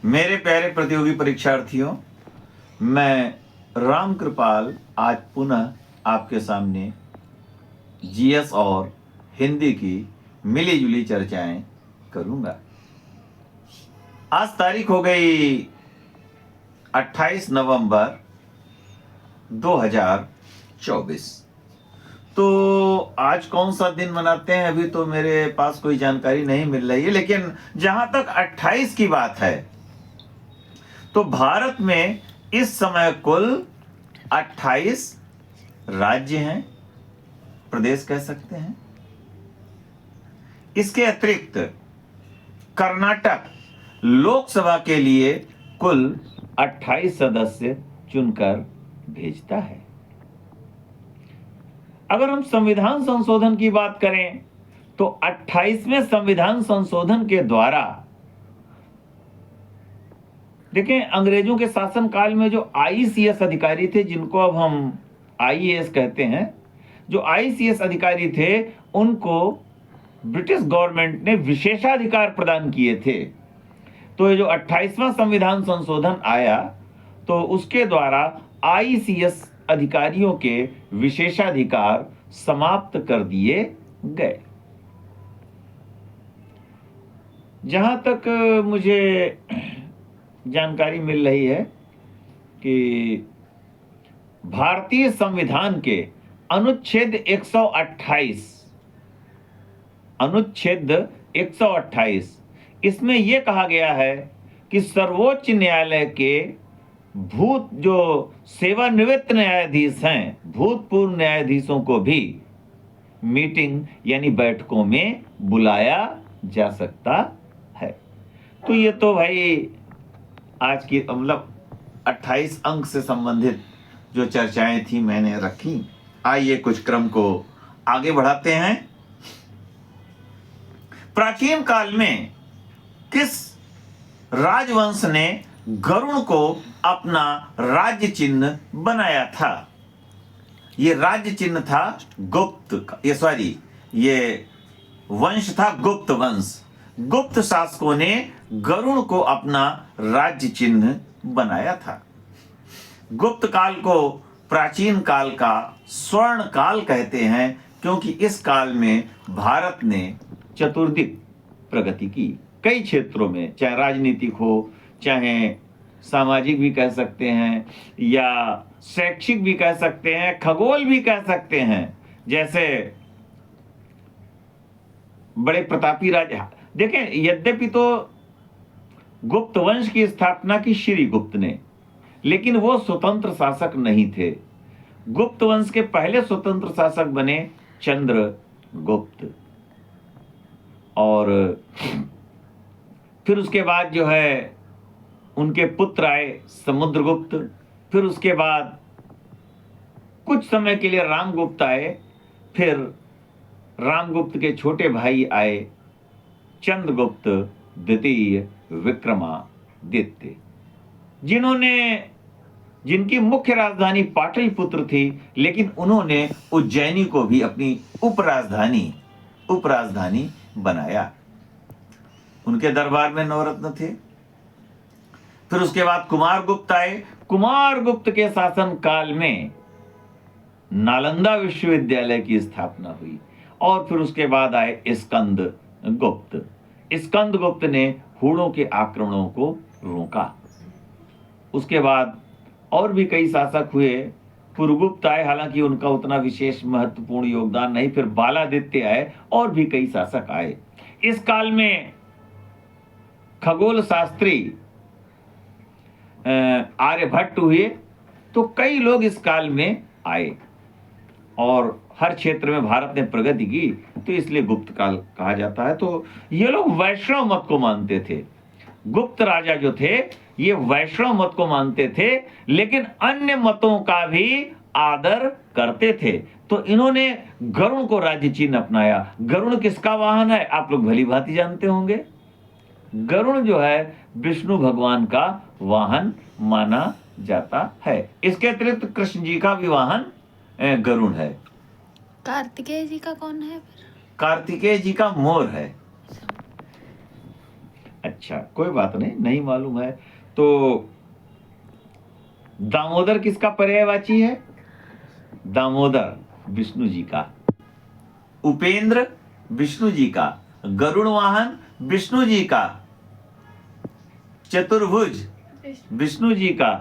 मेरे प्यारे प्रतियोगी परीक्षार्थियों, मैं राम कृपाल आज पुनः आपके सामने जीएस और हिंदी की मिली जुली चर्चाएं करूंगा। आज तारीख हो गई 28 नवंबर 2024। तो आज कौन सा दिन मनाते हैं अभी तो मेरे पास कोई जानकारी नहीं मिल रही है, लेकिन जहां तक 28 की बात है तो भारत में इस समय कुल 28 राज्य हैं, प्रदेश कह सकते हैं। इसके अतिरिक्त कर्नाटक लोकसभा के लिए कुल 28 सदस्य चुनकर भेजता है। अगर हम संविधान संशोधन की बात करें तो 28वें संविधान संशोधन के द्वारा, देखें, अंग्रेजों के शासनकाल में जो आईसीएस अधिकारी थे, जिनको अब हम आईएएस कहते हैं, जो आईसीएस अधिकारी थे उनको ब्रिटिश गवर्नमेंट ने विशेषाधिकार प्रदान किए थे। तो ये जो 28वां संविधान संशोधन आया तो उसके द्वारा आईसीएस अधिकारियों के विशेषाधिकार समाप्त कर दिए गए। जहां तक मुझे जानकारी मिल रही है कि भारतीय संविधान के अनुच्छेद 128 इसमें यह कहा गया है कि सर्वोच्च न्यायालय के जो सेवानिवृत्त न्यायाधीश हैं, भूतपूर्व न्यायाधीशों को भी मीटिंग यानी बैठकों में बुलाया जा सकता है। तो ये तो भाई आज की मतलब 28 अंक से संबंधित जो चर्चाएं थी मैंने रखी। आइए कुछ क्रम को आगे बढ़ाते हैं। प्राचीन काल में किस राजवंश ने गरुड़ को अपना राज्य चिन्ह बनाया था? ये राज्य चिन्ह था ये वंश था गुप्त वंश। गुप्त शासकों ने गरुड़ को अपना राज्य चिन्ह बनाया था। गुप्त काल को प्राचीन काल का स्वर्ण काल कहते हैं, क्योंकि इस काल में भारत ने चतुर्दिक प्रगति की कई क्षेत्रों में, चाहे राजनीतिक हो, चाहे सामाजिक भी कह सकते हैं, या शैक्षिक भी कह सकते हैं, खगोल भी कह सकते हैं। जैसे बड़े प्रतापी राजा, देखें, यद्यपि तो गुप्त वंश की स्थापना की श्रीगुप्त ने, लेकिन वो स्वतंत्र शासक नहीं थे। गुप्त वंश के पहले स्वतंत्र शासक बने चंद्रगुप्त, और फिर उसके बाद जो है उनके पुत्र आए समुद्रगुप्त। फिर उसके बाद कुछ समय के लिए रामगुप्त आए। फिर रामगुप्त के छोटे भाई आए चंद्रगुप्त द्वितीय विक्रमादित्य, जिनकी मुख्य राजधानी पाटलिपुत्र थी, लेकिन उन्होंने उज्जैनी को भी अपनी उपराजधानी बनाया। उनके दरबार में नवरत्न थे। फिर उसके बाद कुमारगुप्त आए। कुमारगुप्त के शासन काल में नालंदा विश्वविद्यालय की स्थापना हुई। और फिर उसके बाद आए स्कंदगुप्त। स्कंदगुप्त ने हूणों के आक्रमणों को रोका। उसके बाद और भी कई शासक हुए। पुरगुप्त आए, हालांकि उनका उतना विशेष महत्वपूर्ण योगदान नहीं। फिर बालादित्य आए और भी कई शासक आए। इस काल में खगोल शास्त्री आर्यभट्ट हुए। तो कई लोग इस काल में आए और हर क्षेत्र में भारत ने प्रगति की, तो इसलिए गुप्त काल कहा जाता है। तो ये लोग वैष्णव मत को मानते थे। गुप्त राजा जो थे ये वैष्णव मत को मानते थे, लेकिन अन्य मतों का भी आदर करते थे। तो इन्होंने गरुड़ को राज्य चिन्ह अपनाया। गरुड़ किसका वाहन है? आप लोग भली भांति जानते होंगे। गरुड़ जो है विष्णु भगवान का वाहन माना जाता है। इसके अतिरिक्त कृष्ण जी का भी वाहन गरुड़ है। कार्तिकेय जी का कौन है? कार्तिकेय जी का मोर है। अच्छा, कोई बात नहीं, नहीं मालूम है तो दामोदर किसका पर्यायवाची है? दामोदर विष्णु जी का, उपेंद्र विष्णु जी का, गरुड़ वाहन विष्णु जी का, चतुर्भुज विष्णु जी का,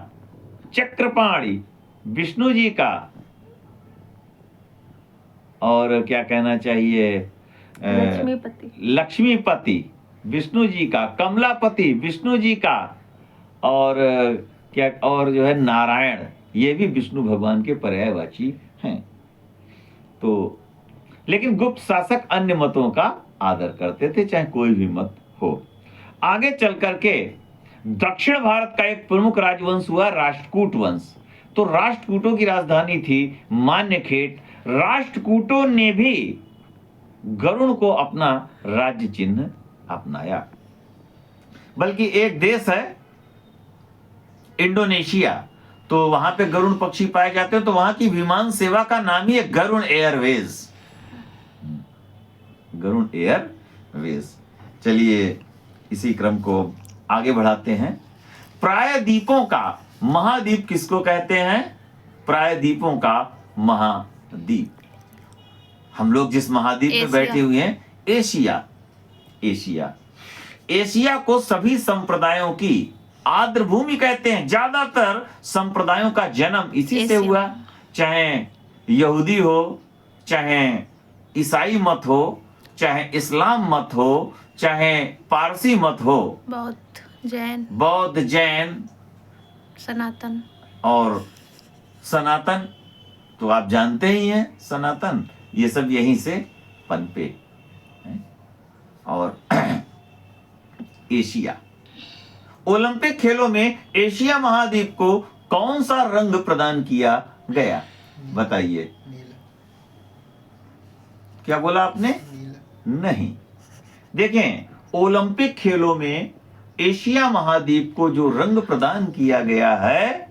चक्रपाणी विष्णु जी का, और क्या कहना चाहिए, लक्ष्मीपति लक्ष्मीपति विष्णु जी का, कमलापति विष्णु जी का, और क्या, और जो है नारायण, ये भी विष्णु भगवान के पर्यायवाची हैं। तो लेकिन गुप्त शासक अन्य मतों का आदर करते थे, चाहे कोई भी मत हो। आगे चल करके दक्षिण भारत का एक प्रमुख राजवंश हुआ राष्ट्रकूट वंश। तो राष्ट्रकूटों की राजधानी थी मान्यखेट। राष्ट्रकूटों ने भी गरुड़ को अपना राज्य चिन्ह अपनाया। बल्कि एक देश है इंडोनेशिया, तो वहां पे गरुड़ पक्षी पाए जाते हैं, तो वहां की विमान सेवा का नाम ही है गरुड़ एयरवेज। गरुड़ एयरवेज। चलिए इसी क्रम को आगे बढ़ाते हैं। प्रायद्वीपों का महाद्वीप किसको कहते हैं? प्रायद्वीपों का महाद्वीप। हम लोग जिस महाद्वीप में बैठे हुए हैं, एशिया। एशिया, एशिया को सभी संप्रदायों की आर्द्र भूमि कहते हैं। ज्यादातर संप्रदायों का जन्म इसी से हुआ, चाहे यहूदी हो, चाहे ईसाई मत हो, चाहे इस्लाम मत हो, चाहे पारसी मत हो, बौद्ध जैन सनातन और सनातन तो आप जानते ही हैं, सनातन ये सब यहीं से पनपे हैं। और एशिया, ओलंपिक खेलों में एशिया महाद्वीप को कौन सा रंग प्रदान किया गया? बताइए। क्या बोला आपने? नहीं। देखें, ओलंपिक खेलों में एशिया महाद्वीप को जो रंग प्रदान किया गया है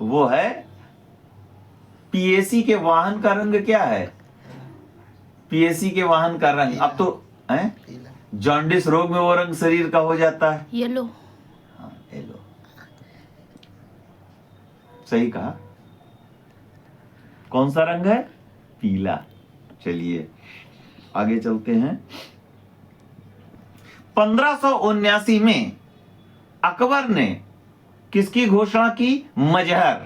वो है पीएसी के वाहन का रंग। क्या है पीएसी के वाहन का रंग? अब तो है जॉन्डिस रोग में वो रंग शरीर का हो जाता है येलो। हाँ, येलो, सही कहा। कौन सा रंग है? पीला। चलिए आगे चलते हैं। 1579 में अकबर ने किसकी घोषणा की? मजहर।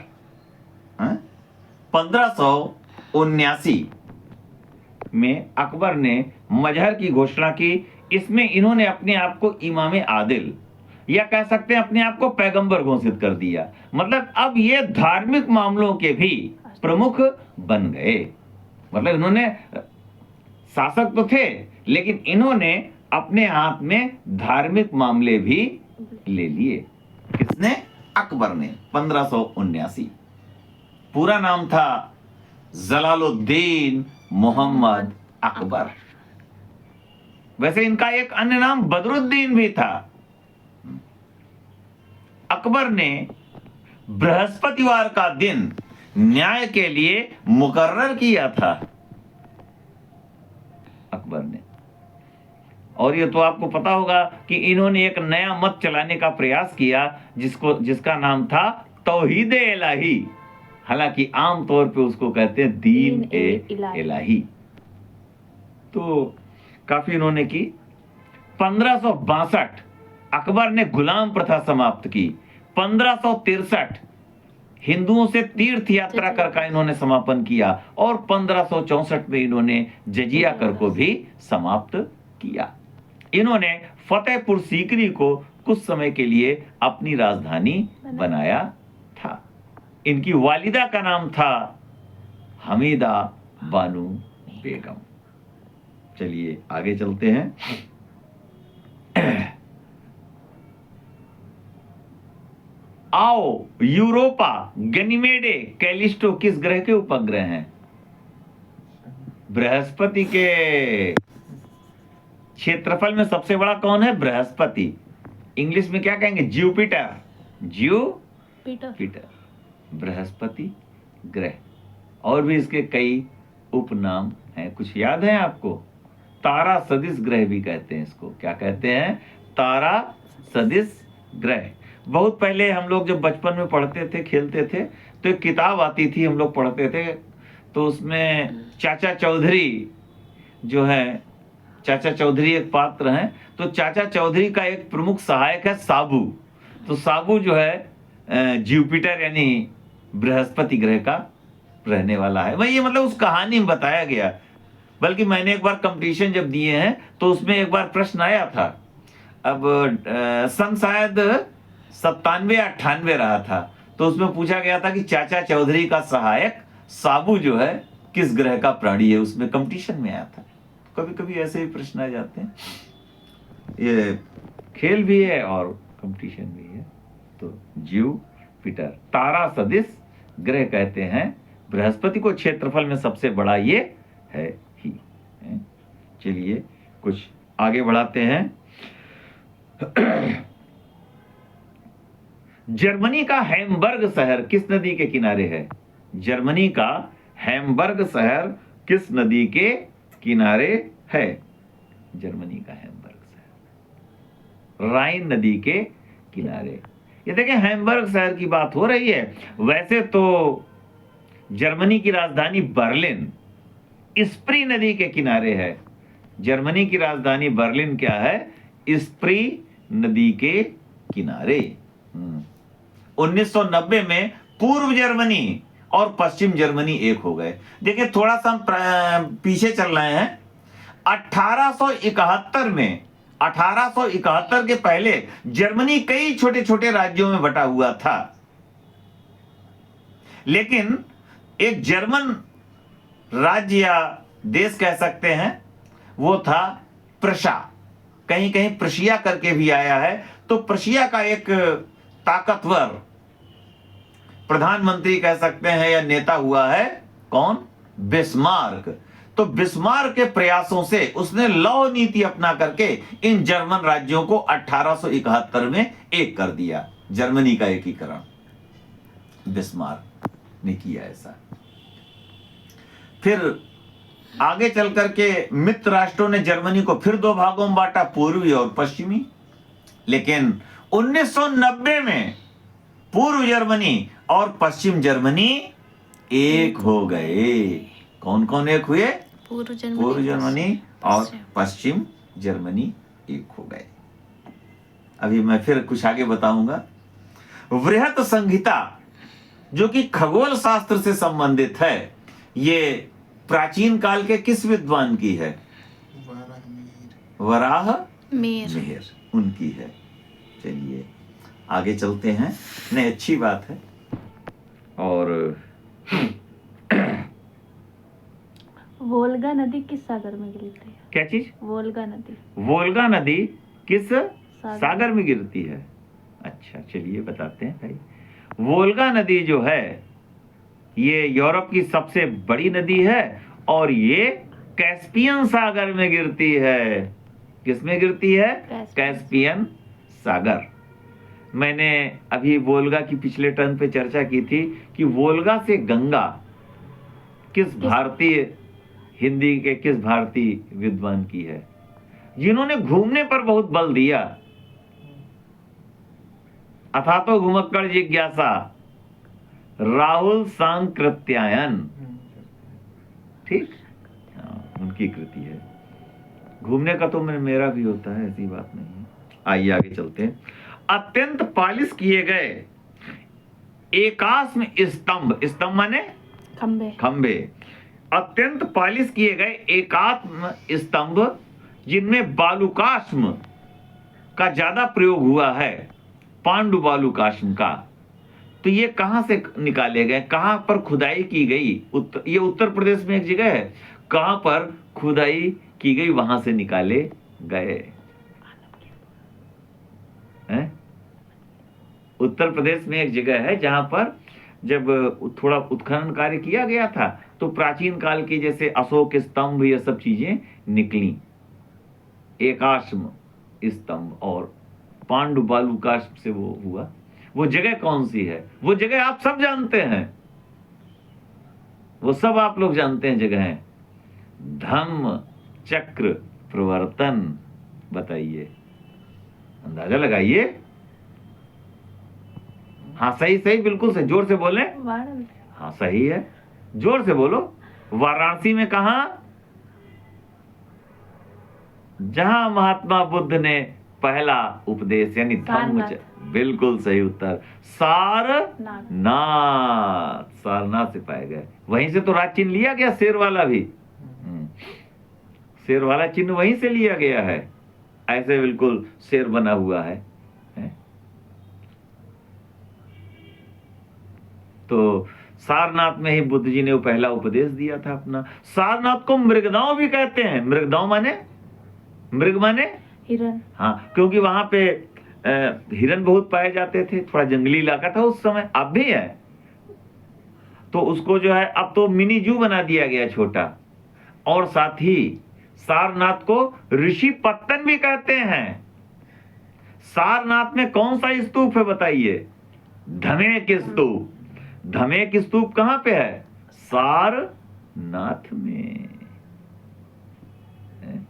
1579 में अकबर ने मजहर की घोषणा की। इसमें इन्होंने अपने आप को इमाम आदिल, या कह सकते हैं अपने आप को पैगंबर घोषित कर दिया। मतलब अब ये धार्मिक मामलों के भी प्रमुख बन गए। मतलब इन्होंने शासक तो थे, लेकिन इन्होंने अपने हाथ में धार्मिक मामले भी ले लिए। किसने? अकबर ने। 1579। पूरा नाम था जलालुद्दीन मोहम्मद अकबर। वैसे इनका एक अन्य नाम बदरुद्दीन भी था। अकबर ने बृहस्पतिवार का दिन न्याय के लिए मुकर्रर किया था। अकबर ने। और ये तो आपको पता होगा कि इन्होंने एक नया मत चलाने का प्रयास किया जिसका नाम था तौहीद इलाही। हालांकि आम तौर पे उसको कहते हैं दीन इलाही। तो काफी इन्होंने की। 1562 अकबर ने गुलाम प्रथा समाप्त की। 1563 हिंदुओं से तीर्थ यात्रा कर का इन्होंने समापन किया। और 1564 में इन्होंने जजिया कर को भी समाप्त किया। इन्होंने फतेहपुर सीकरी को कुछ समय के लिए अपनी राजधानी बनाया था। इनकी वालिदा का नाम था हमीदा बानू बेगम। चलिए आगे चलते हैं। आओ, यूरोपा, गनीमेडे, कैलिस्टो किस ग्रह के उपग्रह हैं? बृहस्पति के। क्षेत्रफल में सबसे बड़ा कौन है? बृहस्पति। इंग्लिश में क्या कहेंगे? जुपिटर। जुपिटर, बृहस्पति ग्रह। और भी इसके कई उपनाम हैं। कुछ याद है आपको? तारा सदिश ग्रह भी कहते हैं इसको। क्या कहते हैं? तारा सदिश ग्रह। बहुत पहले हम लोग जब बचपन में पढ़ते थे, खेलते थे, तो एक किताब आती थी, हम लोग पढ़ते थे, तो उसमें चाचा चौधरी जो है, चाचा चौधरी एक पात्र हैं, तो चाचा चौधरी का एक प्रमुख सहायक है साबू। तो साबू जो है जुपिटर यानी बृहस्पति ग्रह का रहने वाला है। वही ये मतलब उस कहानी में बताया गया। बल्कि मैंने एक बार कंपटीशन जब दिए हैं तो उसमें एक बार प्रश्न आया था, अब सन शायद 97 या 98 रहा था, तो उसमें पूछा गया था कि चाचा चौधरी का सहायक साबू जो है किस ग्रह का प्राणी है। उसमें कंपटीशन में आया था। कभी कभी ऐसे ही प्रश्न आ जाते हैं। ये खेल भी है और कंपटीशन भी है। तो जुपिटर तारा सदिश ग्रह कहते हैं बृहस्पति को। क्षेत्रफल में सबसे बड़ा ये है ही। चलिए कुछ आगे बढ़ाते हैं। जर्मनी का हैम्बर्ग शहर किस नदी के किनारे है? जर्मनी का हैम्बर्ग शहर किस नदी के किनारे है? जर्मनी का हैम्बर्ग शहर राइन नदी के किनारे। ये देखें, हैम्बर्ग शहर की बात हो रही है। वैसे तो जर्मनी की राजधानी बर्लिन स्प्री नदी के किनारे है। जर्मनी की राजधानी बर्लिन क्या है? स्प्री नदी के किनारे। 1990 में पूर्व जर्मनी और पश्चिम जर्मनी एक हो गए। देखिए थोड़ा सा हम पीछे चल रहे हैं। 1871 में, 1871 के पहले जर्मनी कई छोटे छोटे राज्यों में बटा हुआ था, लेकिन एक जर्मन राज्य या देश कह सकते हैं वो था प्रशा। कहीं कहीं प्रशिया करके भी आया है। तो प्रशिया का एक ताकतवर प्रधानमंत्री कह सकते हैं या नेता हुआ है कौन? बिस्मार्क। तो बिस्मार्क के प्रयासों से उसने लौ नीति अपना करके इन जर्मन राज्यों को 1871 में एक कर दिया। जर्मनी का एकीकरण बिस्मार्क ने किया ऐसा। फिर आगे चल करके मित्र राष्ट्रों ने जर्मनी को फिर दो भागों में बांटा, पूर्वी और पश्चिमी। लेकिन 1990 में पूर्व जर्मनी और पश्चिम जर्मनी एक हो गए। कौन कौन एक हुए? पूर्व जर्मनी और पश्चिम जर्मनी एक हो गए। अभी मैं फिर कुछ आगे बताऊंगा। वृहत संहिता जो कि खगोल शास्त्र से संबंधित है, ये प्राचीन काल के किस विद्वान की है? वराह मिहिर उनकी है। चलिए आगे चलते हैं। नहीं, अच्छी बात है। और वोल्गा नदी किस सागर में गिरती है? क्या चीज? वोल्गा नदी। वोल्गा नदी किस सागर में गिरती है? अच्छा चलिए बताते हैं भाई। वोल्गा नदी जो है ये यूरोप की सबसे बड़ी नदी है और ये कैस्पियन सागर में गिरती है। किस में गिरती है? कैस्पियन सागर। मैंने अभी वोल्गा की पिछले टर्न पे चर्चा की थी कि वोल्गा से गंगा किस भारतीय, हिंदी के किस भारतीय विद्वान की है जिन्होंने घूमने पर बहुत बल दिया? अथा तो घुमक्कड़ जिज्ञासा राहुल सांकृत्यायन। ठीक, उनकी कृति है। घूमने का तो मेरा भी होता है, ऐसी बात नहीं है। आइए आगे चलते हैं। अत्यंत पालिश किए गए एकाश्म स्तंभ, स्तंभ माने खंबे, खंबे। अत्यंत पालिश किए गए एकात्म स्तंभ जिनमें बालुकाश्म का ज्यादा प्रयोग हुआ है, पांडु बालुकाश्म का। तो ये कहां से निकाले गए? कहां पर खुदाई की गई? ये उत्तर प्रदेश में एक जगह है। कहां पर खुदाई की गई, वहां से निकाले गए हैं। उत्तर प्रदेश में एक जगह है जहां पर जब थोड़ा उत्खनन कार्य किया गया था तो प्राचीन काल की जैसे अशोक स्तंभ ये सब चीजें निकली। एकाश्म स्तंभ और पांडु बालुकाश्म से वो हुआ। वो जगह कौन सी है? वो जगह आप सब जानते हैं, वो सब आप लोग जानते हैं जगह है। धम्म चक्र प्रवर्तन। बताइए, अंदाजा लगाइए। हाँ सही सही, बिल्कुल सही, जोर से बोले। वाराणसी। हाँ सही है, जोर से बोलो। वाराणसी में कहा? जहां महात्मा बुद्ध ने पहला उपदेश यानी धम्म। सारनाथ। बिल्कुल सही उत्तर, सारनाथ। सारनाथ से पाए गए। वहीं से तो राज चिन्ह लिया गया, शेर वाला भी। शेर वाला चिन्ह वहीं से लिया गया है। ऐसे बिल्कुल शेर बना हुआ है। तो सारनाथ में ही बुद्ध जी ने वो पहला उपदेश दिया था अपना। सारनाथ को मृगदांव भी कहते हैं। मृगदांव माने, मृग माने हिरन। हाँ, क्योंकि वहां पे हिरन बहुत पाए जाते थे। थोड़ा जंगली इलाका था उस समय, अब भी है। तो उसको जो है अब तो मिनी जू बना दिया गया, छोटा। और साथ ही सारनाथ को ऋषि पत्तन भी कहते हैं। सारनाथ में कौन सा स्तूप है बताइए? धमेक स्तूप। धमेक स्तूप कहां पे है? सारनाथ में।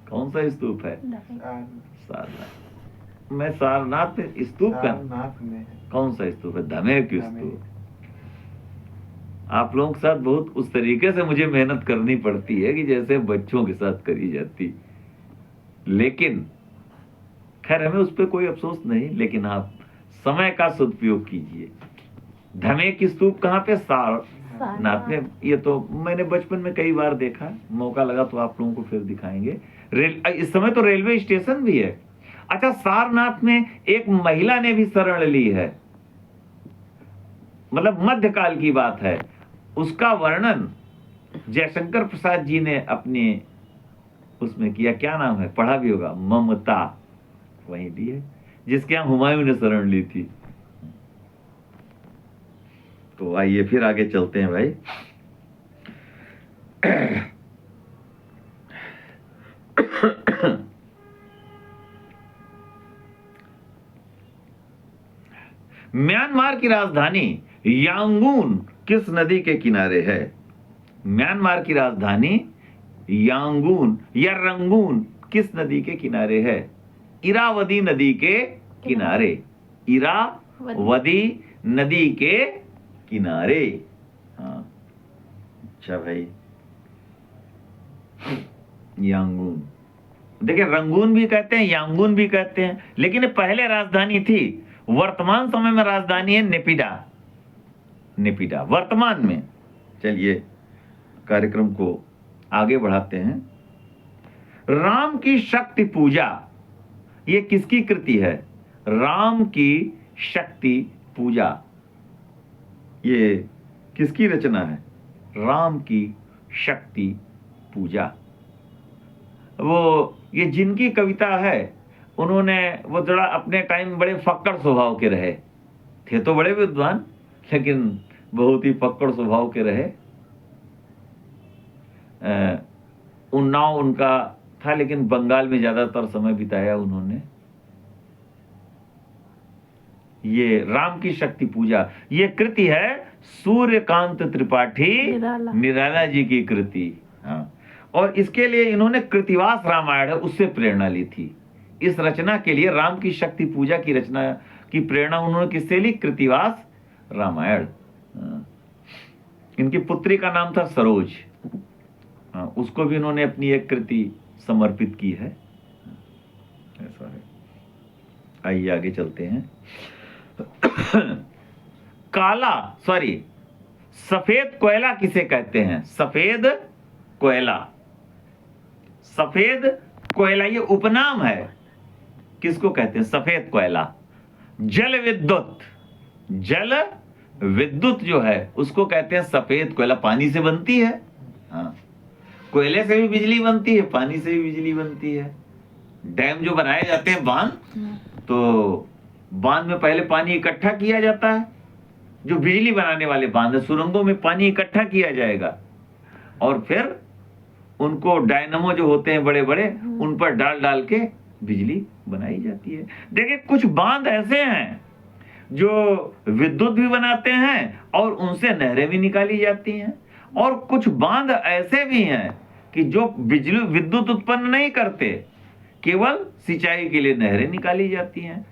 कौन सा स्तूप है? सारनाथ में। सारनाथ स्तूप का कौन सा स्तूप है? धमेक स्तूप। आप लोगों के साथ बहुत उस तरीके से मुझे मेहनत करनी पड़ती है कि जैसे बच्चों के साथ करी जाती, लेकिन खैर हमें उस पर कोई अफसोस नहीं। लेकिन आप समय का सदुपयोग कीजिए। धमेक स्तूप कहाँ पे? सारनाथ में। ये तो मैंने बचपन में कई बार देखा, मौका लगा तो आप लोगों को फिर दिखाएंगे। इस समय तो रेलवे स्टेशन भी है। अच्छा, सारनाथ में एक महिला ने भी शरण ली है, मतलब मध्यकाल की बात है। उसका वर्णन जयशंकर प्रसाद जी ने अपने उसमें किया। क्या नाम है? पढ़ा भी होगा, ममता। वही दी है जिसके यहां हुमायूं ने शरण ली थी। तो आइए फिर आगे चलते हैं भाई। म्यांमार की राजधानी यांगून किस नदी के किनारे है? म्यांमार की राजधानी यांगून या रंगून किस नदी के किनारे है? इरावदी नदी के किनारे। इरावदी नदी के किनारे। हाँ अच्छा भाई, यांगून। देखिए, रंगून भी कहते हैं, यांगून भी कहते हैं, लेकिन पहले राजधानी थी। वर्तमान समय में राजधानी है नेपिडा। नेपिडा वर्तमान में। चलिए कार्यक्रम को आगे बढ़ाते हैं। राम की शक्ति पूजा, ये किसकी कृति है? राम की शक्ति पूजा, ये किसकी रचना है? राम की शक्ति पूजा। वो ये जिनकी कविता है, उन्होंने वो जरा अपने टाइम में बड़े फक्कड़ स्वभाव के रहे थे। तो बड़े विद्वान, लेकिन बहुत ही फक्कड़ स्वभाव के रहे। उन्नाव उनका था, लेकिन बंगाल में ज्यादातर समय बिताया उन्होंने। ये राम की शक्ति पूजा, ये कृति है सूर्यकांत त्रिपाठी निराला जी की कृति। हाँ, और इसके लिए इन्होंने कृतिवास रामायण है उससे प्रेरणा ली थी। इस रचना के लिए राम की शक्ति पूजा की रचना की प्रेरणा उन्होंने किससे ली? कृतिवास रामायण। इनकी पुत्री का नाम था सरोज। उसको भी इन्होंने अपनी एक कृति समर्पित की है। ऐसा है। आइए आगे चलते हैं। सफेद कोयला किसे कहते हैं? सफेद कोयला। सफेद कोयला ये उपनाम है। किसको कहते हैं? सफेद कोयला। जल विद्युत, जल विद्युत जो है उसको कहते हैं सफेद कोयला। पानी से बनती है। हाँ, कोयले से भी बिजली बनती है, पानी से भी बिजली बनती है। डैम जो बनाए जाते हैं, बांध, तो बांध में पहले पानी इकट्ठा किया जाता है। जो बिजली बनाने वाले बांध है, सुरंगों में पानी इकट्ठा किया जाएगा और फिर उनको डायनामो जो होते हैं बड़े बड़े, उन पर डाल डाल के बिजली बनाई जाती है। देखिए, कुछ बांध ऐसे हैं जो विद्युत भी बनाते हैं और उनसे नहरें भी निकाली जाती हैं, और कुछ बांध ऐसे भी हैं कि कि जो बिजली विद्युत उत्पन्न नहीं करते, केवल सिंचाई के लिए नहरें निकाली जाती हैं।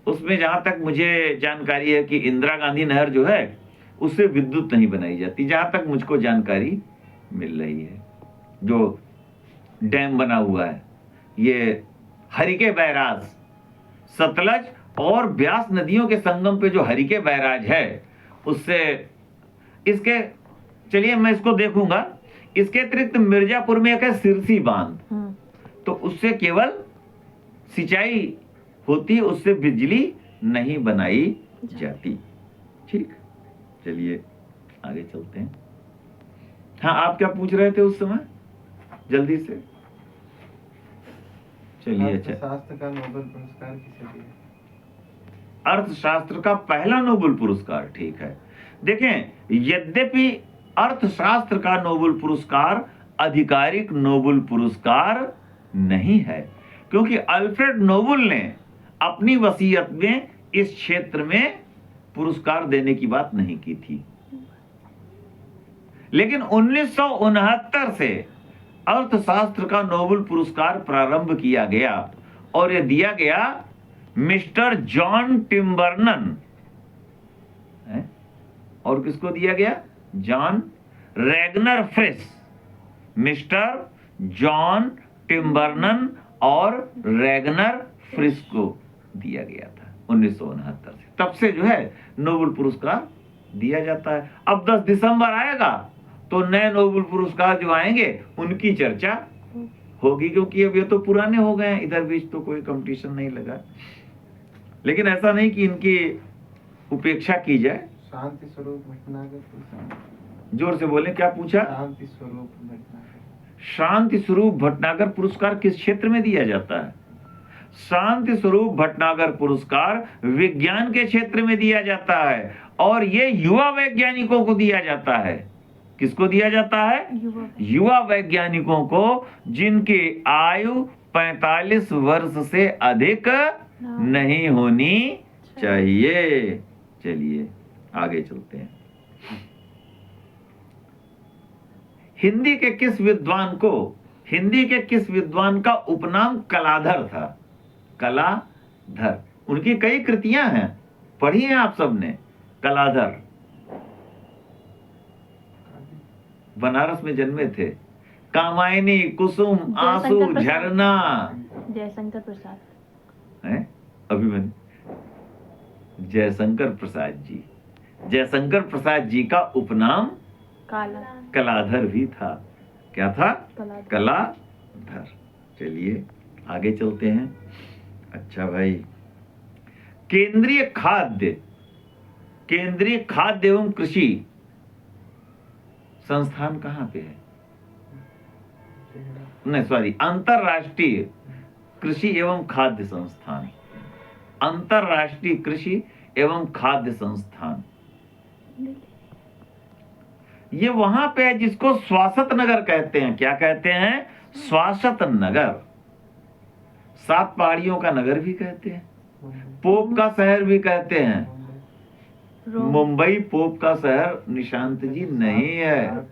उसमें जहां तक मुझे जानकारी है कि इंदिरा गांधी नहर जो है उससे विद्युत नहीं बनाई जाती, जहां तक मुझको जानकारी मिल रही है। जो डैम बना हुआ है ये हरिके बैराज, सतलज और ब्यास नदियों के संगम पे जो हरिके बैराज है उससे, इसके, चलिए मैं इसको देखूंगा। इसके अतिरिक्त मिर्जापुर में एक है सिरसी बांध, तो उससे केवल सिंचाई होती, उससे बिजली नहीं बनाई जाती। ठीक, चलिए आगे चलते हैं। हाँ, आप क्या पूछ रहे थे उस समय, जल्दी से? चलिए, अच्छा, अर्थशास्त्र का नोबेल पुरस्कार किसे दिया? अर्थशास्त्र का पहला नोबेल पुरस्कार, ठीक है। देखें, यद्यपि अर्थशास्त्र का नोबेल पुरस्कार आधिकारिक नोबेल पुरस्कार नहीं है, क्योंकि अल्फ्रेड नोबेल ने अपनी वसीयत में इस क्षेत्र में पुरस्कार देने की बात नहीं की थी। लेकिन 1969 से अर्थशास्त्र का नोबेल पुरस्कार प्रारंभ किया गया और यह दिया गया मिस्टर जॉन टिम्बरनन, और किसको दिया गया? John Ragnar Frisch, mister John Tinbergen और रैगनर फ्रिस को दिया गया था 1969 से। तब से जो है नोबेल पुरस्कार दिया जाता है। अब 10 दिसंबर आएगा तो नए नोबेल पुरस्कार जो आएंगे उनकी चर्चा होगी, क्योंकि अब ये तो पुराने हो गए हैं, इधर बीच तो कोई कंपटीशन नहीं लगा। लेकिन ऐसा नहीं कि इनकी उपेक्षा की जाए। शांति स्वरूप भटनागर पुरस्कार, जोर से बोले, क्या पूछा? शांति स्वरूप भटनागर। शांति स्वरूप भटनागर पुरस्कार किस क्षेत्र में दिया जाता है? शांति स्वरूप भटनागर पुरस्कार विज्ञान के क्षेत्र में दिया जाता है, और ये युवा वैज्ञानिकों को दिया जाता है। किसको दिया जाता है? युवा वैज्ञानिकों को, जिनकी आयु 45 वर्ष से अधिक नहीं होनी चाहिए। चलिए आगे चलते हैं। हिंदी के किस विद्वान का उपनाम कलाधर था? कलाधर, उनकी कई कृतियां हैं, पढ़ी हैं आप सबने। कलाधर बनारस में जन्मे थे। कामायनी, कुसुम, आंसू, झरना। जयशंकर प्रसाद है अभिमन्यु, जयशंकर प्रसाद जी। जयशंकर प्रसाद जी का उपनाम कलाधर भी था। क्या था? कलाधर। चलिए आगे चलते हैं। अच्छा भाई, केंद्रीय खाद्य एवं कृषि संस्थान कहाँ पे है? नहीं, सॉरी, अंतरराष्ट्रीय कृषि एवं खाद्य संस्थान। अंतरराष्ट्रीय कृषि एवं खाद्य संस्थान ये वहां पे है जिसको स्वासत नगर कहते हैं। क्या कहते हैं? स्वासत नगर। 7 पहाड़ियों का नगर भी कहते हैं, पोप का शहर भी कहते हैं। मुंबई पोप का शहर निशांत जी नहीं है।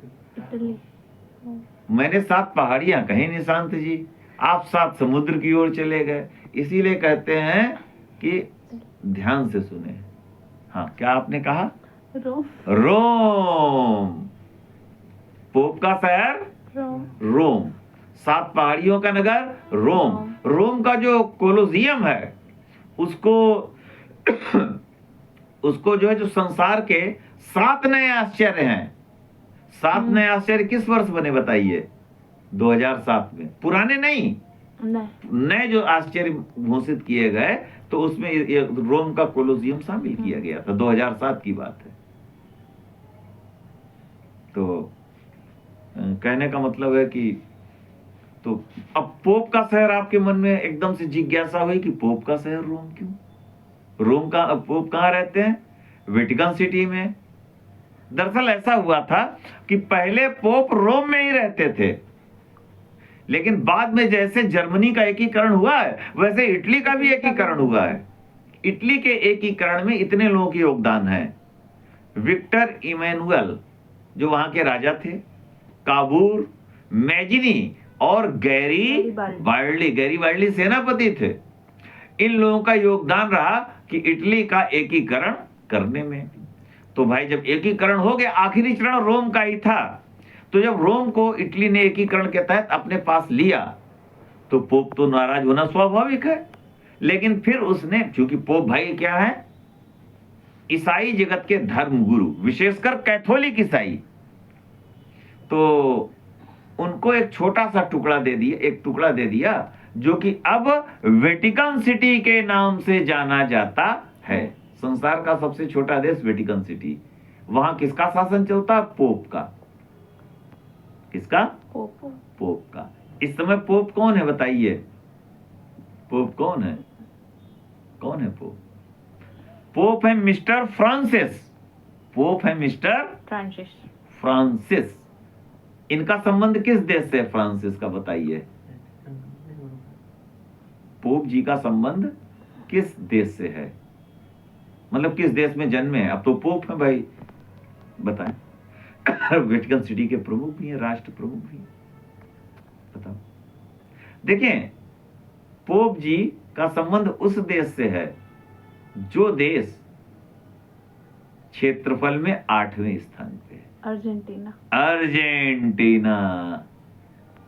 मैंने 7 पहाड़ियां कही निशांत जी, आप 7 समुद्र की ओर चले गए, इसीलिए कहते हैं कि ध्यान से सुने। हाँ, क्या आपने कहा? रोम। पोप का शहर रोम, 7 पहाड़ियों का नगर रोम। रोम का जो कोलोसियम है उसको जो है, जो संसार के 7 नए आश्चर्य हैं। 7 नए आश्चर्य किस वर्ष बने बताइए? 2007 में। पुराने नहीं, नए जो आश्चर्य घोषित किए गए, तो उसमें रोम का कोलोसियम शामिल किया गया था। 2007 की बात है। तो कहने का मतलब है कि, तो अब पोप का शहर, आपके मन में एकदम से जिज्ञासा हुई कि पोप का शहर रोम क्यों? रोम का पोप कहाँ रहते हैं? वेटिकन सिटी में। दरअसल ऐसा हुआ था कि पहले पोप रोम में ही रहते थे, लेकिन बाद में जैसे जर्मनी का एकीकरण हुआ है, वैसे इटली का भी एकीकरण हुआ है। इटली के एकीकरण में इतने लोगों के योगदान है। विक्टर इमैनुअल जो वहां के राजा थे, काबूल, मैजिनी और गैरी बार्डी सेनापति थे। इन लोगों का योगदान रहा कि इटली का एकीकरण करने में। तो भाई जब एकीकरण हो गया, आखिरी चरण रोम का ही था, तो जब रोम को इटली ने एकीकरण के तहत अपने पास लिया तो पोप तो नाराज होना स्वाभाविक है। लेकिन फिर उसने, क्योंकि पोप भाई क्या है, ईसाई जगत के धर्म गुरु, विशेषकर कैथोलिक ईसाई, तो उनको एक छोटा सा टुकड़ा दे दिया जो कि अब वेटिकन सिटी के नाम से जाना जाता है। संसार का सबसे छोटा देश वेटिकन सिटी, वहां किसका शासन चलता है? पोप का। किसका? पोप का। इस समय पोप कौन है बताइए? पोप कौन है? कौन है पोप? पोप है मिस्टर फ्रांसिस। पोप है मिस्टर फ्रांसिस। इनका संबंध किस देश से है फ्रांसिस का, बताइए? पोप जी का संबंध किस देश से है, मतलब किस देश में जन्मे हैं? अब तो पोप है भाई, बताएं। वेटिकन सिटी के प्रमुख भी हैं, राष्ट्र प्रमुख भी हैं, बताओ। देखें, पोप जी का संबंध उस देश से है जो देश क्षेत्रफल में 8वें स्थान पे है। अर्जेंटीना,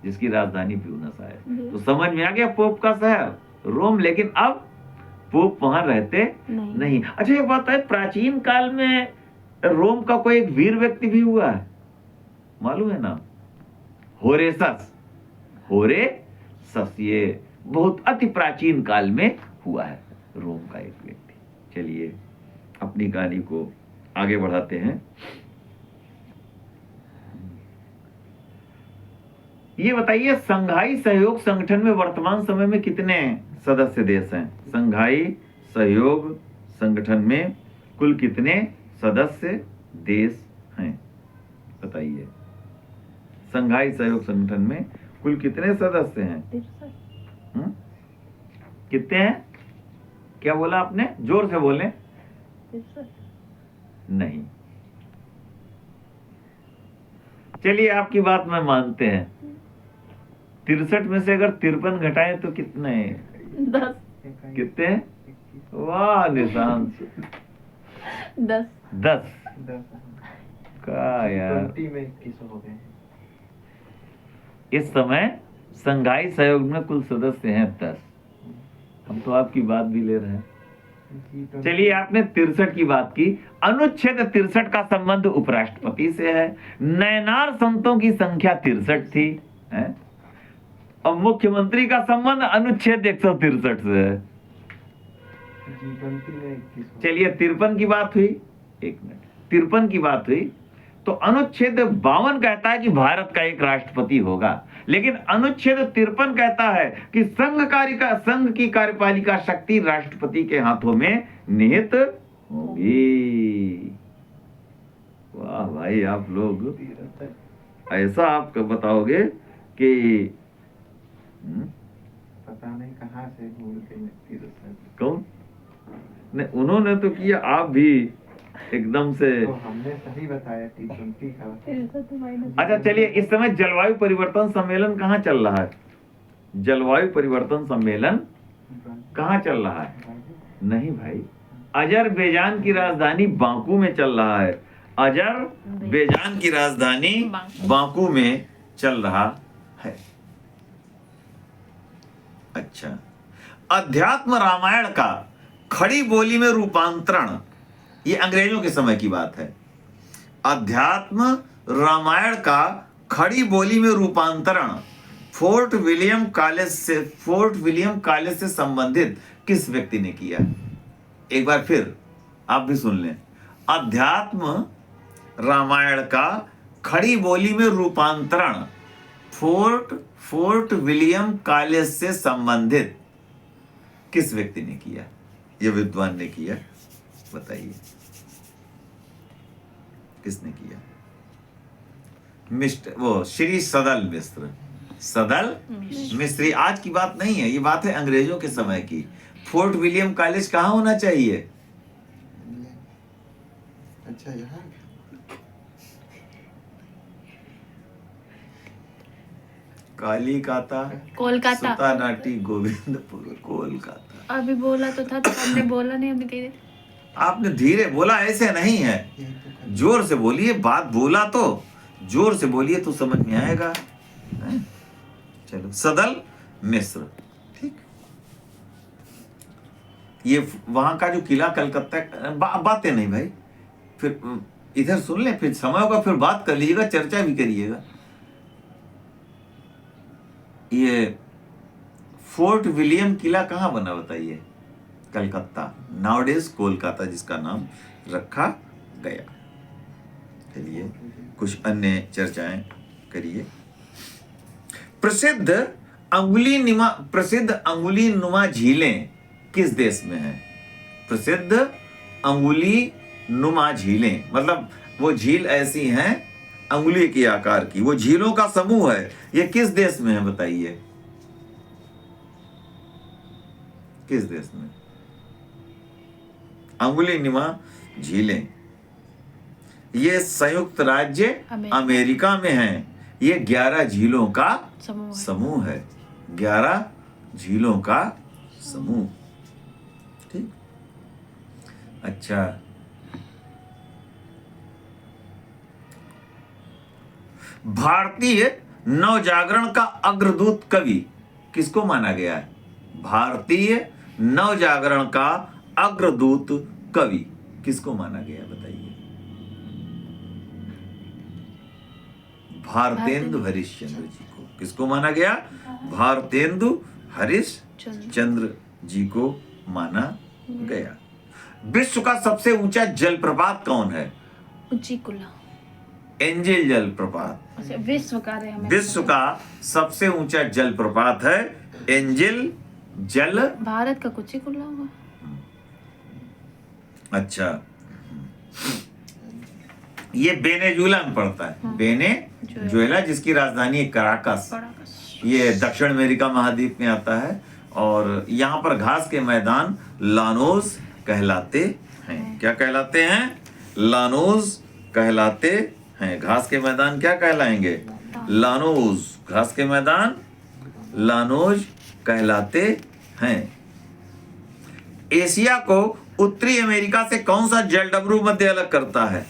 जिसकी राजधानी ब्यूनस आयर्स। तो समझ में आ गया पोप का शहर रोम, लेकिन अब पोप वहां रहते नहीं। अच्छा एक बात है, प्राचीन काल में रोम का कोई एक वीर व्यक्ति भी हुआ है, मालूम है नाम? होरेसस। ये बहुत अति प्राचीन काल में हुआ है रोम का एक व्यक्ति। चलिए अपनी कहानी को आगे बढ़ाते हैं। ये बताइए, संघाई सहयोग संगठन में वर्तमान समय में कितने सदस्य देश हैं? संघाई सहयोग संगठन में कुल कितने सदस्य देश हैं, बताइए? संघाई सहयोग संगठन में कुल कितने सदस्य हैं? कितने हैं? क्या बोला आपने? जोर से बोले। नहीं, चलिए आपकी बात में मानते हैं। 63 में से अगर 53 घटाएं तो कितने? 10। कितने? वाह निशांत, 10 का यार। 20 में 21 हो गए। इस समय संघाई सहयोग में कुल सदस्य हैं 10। हम तो आपकी बात भी ले रहे हैं। चलिए आपने 63 की बात की। अनुच्छेद 63 का संबंध उपराष्ट्रपति से है। नयनार संतों की संख्या 63 थी, है? और मुख्यमंत्री का संबंध अनुच्छेद 163 से है। चलिए 53 की बात हुई, एक मिनट, 53 की बात हुई तो अनुच्छेद 52 कहता है कि भारत का एक राष्ट्रपति होगा, लेकिन अनुच्छेद 53 कहता है कि संघ की कार्यपालिका शक्ति राष्ट्रपति के हाथों में निहित होगी। वाह भाई, आप लोग ऐसा आप बताओगे कि पता नहीं कहां से भूल गए। कौन? नहीं, उन्होंने तो किया, आप भी एकदम से। तो हमने सही बताया कि 20 का। अच्छा चलिए, इस समय जलवायु परिवर्तन सम्मेलन कहाँ चल रहा है? जलवायु परिवर्तन सम्मेलन कहाँ चल रहा है? नहीं भाई, अजरबैजान की राजधानी बाकू में चल रहा है। अजरबैजान की राजधानी बाकू में चल रहा है। अच्छा, अध्यात्म रामायण का खड़ी बोली में रूपांतरण, ये अंग्रेजों के समय की बात है। अध्यात्म रामायण का खड़ी बोली में रूपांतरण फोर्ट विलियम कॉलेज से संबंधित किस व्यक्ति ने किया? एक बार फिर आप भी सुन लें। अध्यात्म रामायण का खड़ी बोली में रूपांतरण फोर्ट विलियम कॉलेज से संबंधित किस व्यक्ति ने किया? ये विद्वान ने किया, बताइए किसने किया? श्री सदल मिस्त्री। आज की बात नहीं है, ये बात है अंग्रेजों के समय की। फोर्ट विलियम कॉलेज कहाँ होना चाहिए? अच्छा, यहाँ कालिकाता, कोलकाता। सुता नाटी गोविंदपुर, कोलकाता। अभी बोला तो था, तो हमने बोला नहीं, हमने कही आपने धीरे बोला, ऐसे नहीं है, जोर से बोलिए। बात बोला तो जोर से बोलिए तो समझ में आएगा। हैं? चलो, सदल मिस्र, ठीक। ये वहां का जो किला कलकत्ता, बातें नहीं भाई, फिर इधर सुन ले, फिर समय होगा फिर बात कर लीजिएगा, चर्चा भी करिएगा। ये फोर्ट विलियम किला कहाँ बना बताइए? कलकत्ता, नाउडेज कोलकाता जिसका नाम रखा गया। चलिए कुछ अन्य चर्चाएं करिए। प्रसिद्ध अंगुली नुमा झीलें किस देश में हैं? प्रसिद्ध अंगुली नुमा झीलें, मतलब वो झील ऐसी हैं अंगुली के आकार की, वो झीलों का समूह है। ये किस देश में है बताइए? किस देश में? अंगुली नुमा झीलें ये संयुक्त राज्य अमेरिका में हैं। ये 11 झीलों का समूह है। 11 झीलों का समूह, ठीक। अच्छा, भारतीय नवजागरण का अग्रदूत कवि किसको माना गया है? भारतीय नवजागरण का अग्रदूत कवि किसको माना गया बताइए? भारतेंदु हरिश्चंद्र जी को। किसको माना गया? भारतेंदु हरिश्चंद्र जी को माना गया। विश्व का सबसे ऊंचा जलप्रपात कौन है? उच्चीकुला, एंजिल जलप्रपात। विश्व का विश्व का सबसे ऊंचा जलप्रपात है एंजिल जल। भारत का कुचिकुला होगा। अच्छा, ये वेनेजुएला में पड़ता है। वेनेजुएला जिसकी राजधानी है कराकस। ये दक्षिण अमेरिका महाद्वीप में आता है और यहाँ पर घास के मैदान लानोज कहलाते हैं। क्या कहलाते हैं? लानोज कहलाते हैं। घास के मैदान क्या कहलाएंगे? लानोज। घास के मैदान लानोज कहलाते हैं। एशिया को उत्तरी अमेरिका से कौन सा जलडमरू मध्य अलग करता है?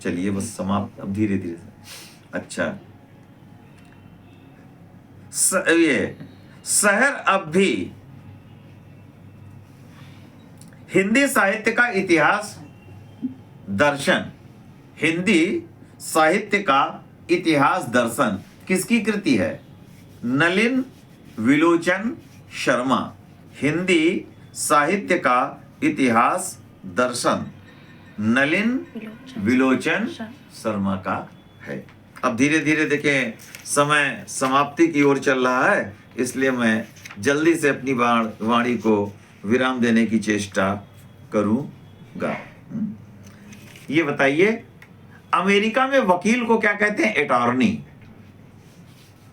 चलिए बस समाप्त, अब धीरे धीरे। अच्छा, ये शहर अब भी हिंदी साहित्य का इतिहास दर्शन, हिंदी साहित्य का इतिहास दर्शन किसकी कृति है? नलिन विलोचन शर्मा। हिंदी साहित्य का इतिहास दर्शन नलिन विलोचन शर्मा का है। अब धीरे धीरे देखें, समय समाप्ति की ओर चल रहा है, इसलिए मैं जल्दी से अपनी वाणी को विराम देने की चेष्टा करूंगा। ये बताइए, अमेरिका में वकील को क्या कहते हैं? अटॉर्नी।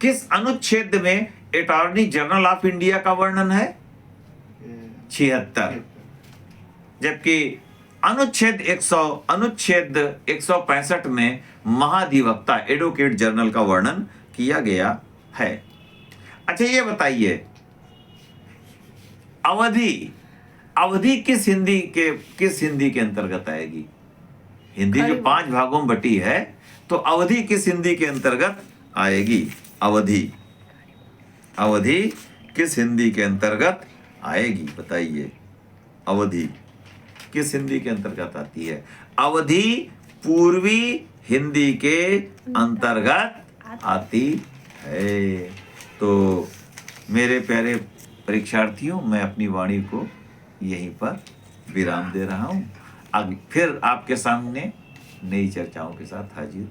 किस अनुच्छेद में अटॉर्नी जनरल ऑफ इंडिया का वर्णन है? 76। जबकि अनुच्छेद 165 में महाधिवक्ता एडवोकेट जनरल का वर्णन किया गया है। अच्छा, ये बताइए, अवधि किस हिंदी के अंतर्गत आएगी? हिंदी जो 5 भागों में बटी है, तो अवधि किस हिंदी के अंतर्गत आएगी? अवधि किस हिंदी के अंतर्गत आएगी बताइए? अवधि किस हिंदी के अंतर्गत आती है? अवधि पूर्वी हिंदी के अंतर्गत आती है। तो मेरे प्यारे परीक्षार्थियों, मैं अपनी वाणी को यहीं पर विराम दे रहा हूं। अब फिर आपके सामने नई चर्चाओं के साथ हाजिर